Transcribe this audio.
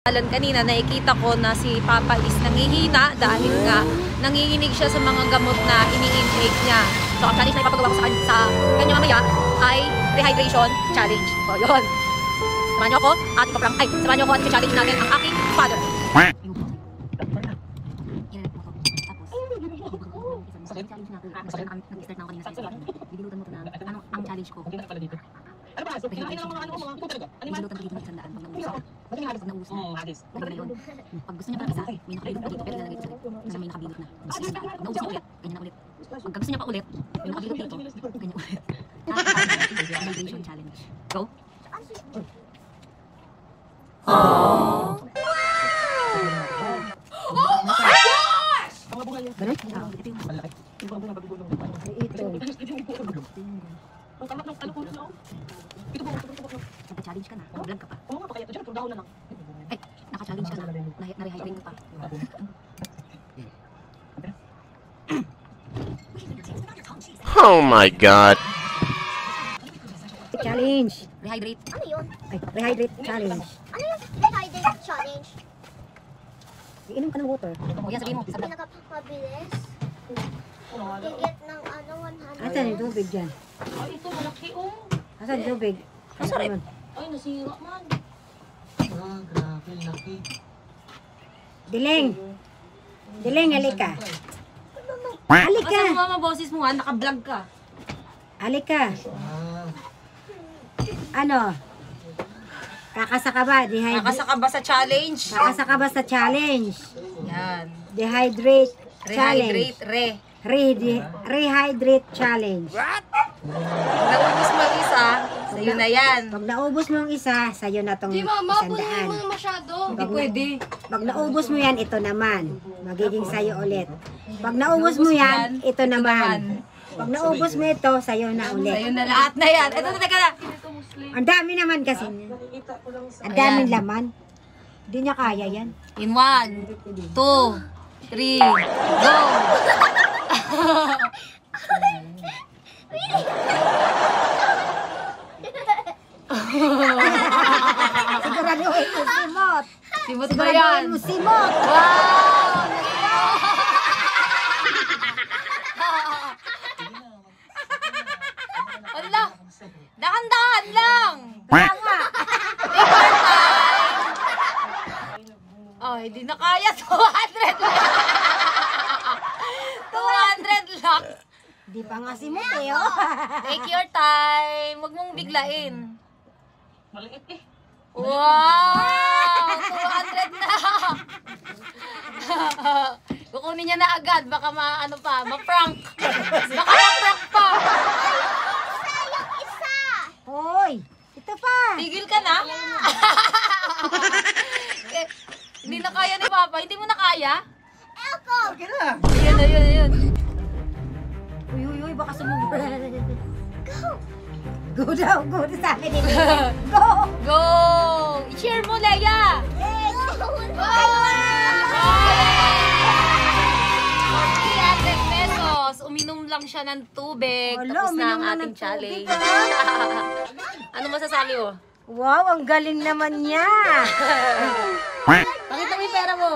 Kanina nakikita ko na si Papa is nangihina dahil nga nanginginig siya sa mga gamot na ini-intake niya. So ang challenge na ipapagawa ko sa kanya mamaya ay rehydration challenge. So yun. Samahan niyo ako at samahan niyo ako at challenge natin ang aking father. Ang challenge ko. Ano ba? Nilutan ko dito ng sandaan pag naubos. Pag naubos na. Pag gusto niya pa isa, may nakabilot pa dito pero ilalagay ko sa ulit. Kasi may nakabilot na. Pag naubos niya ulit, ganyan na ulit. Pag gusto niya pa ulit, may nakabilot dito, ganyan ulit. Hydration challenge. Go! Oh my gosh! Ganun? Ito yung malaki. Naka-challenge ka na. Naka-vlog ka pa. Oo nga pa kaya ito dyan. Puro dahon na lang. Ay, naka-challenge ka na. Na-rehydrate ka pa. Oh my God. Challenge. Rehydrate. Ano yun? Ay, rehydrate challenge. Ano yung rehydrate challenge? Iinom ka ng water. O yan, sabihin mo. Pinakapabilis. Higit ng 100. Asan yung tubig dyan? Ay, ito malaki oh. Asan yung tubig? Masarap. Ay, nasira man. Ah, grabe, laki. Diling! Diling, halika. Halika! Halika! Mama, boses mo nga, naka-vlog ka. Halika. Ah, Ano? Kakasa ka ba? Nakasa ka ba sa challenge? Kakasa ka ba sa challenge? Yan. Dehydrate challenge. Rehydrate, Rehydrate challenge. Naubos mo ang isa, sa'yo na yan. Pag naubos mo yung isa, sa'yo na tong Di mama, punin isandaan. mo masyado. Hindi pwede. Pag naubos mo yan, ito naman. Magiging sa'yo ulit. Pag naubos mo yan, ito naman. Pag naubos mo ito, sa'yo na Sa'yo ulit. na lahat na yan. Ito, teka na. Ang dami naman kasi. Ang daming laman. Hindi niya kaya yan. In 1, 2, 3, go! Siguraduhin mo simot. Simot ba yan? Siguraduhin mo simot. Wow! Hala! Dahan-dahan lang! Tama. Oh, hindi na kaya. 200 lang! 200 lang! Di pa nga simot eh, oh. Take your time. Huwag mong biglain. Maliit eh. Wow! 200 na! Kukunin niya na agad. Baka ma-prank. Baka ma-prank pa. Hoy, ito pa. Tigil ka na? Eh, hindi na kaya ni Papa. Hindi mo na kaya? okay na. Ayun. Uy, baka sumubra. Go daw, go sa akin. Go! Go! I-share mo, Leia! Go! 300 pesos. Uminom lang siya ng tubig. Wala, Tapos na ang uminom na ating ng challenge. tubig, Ano masasabi mo? Wow, ang galing naman niya. Pakita mo yung pera mo.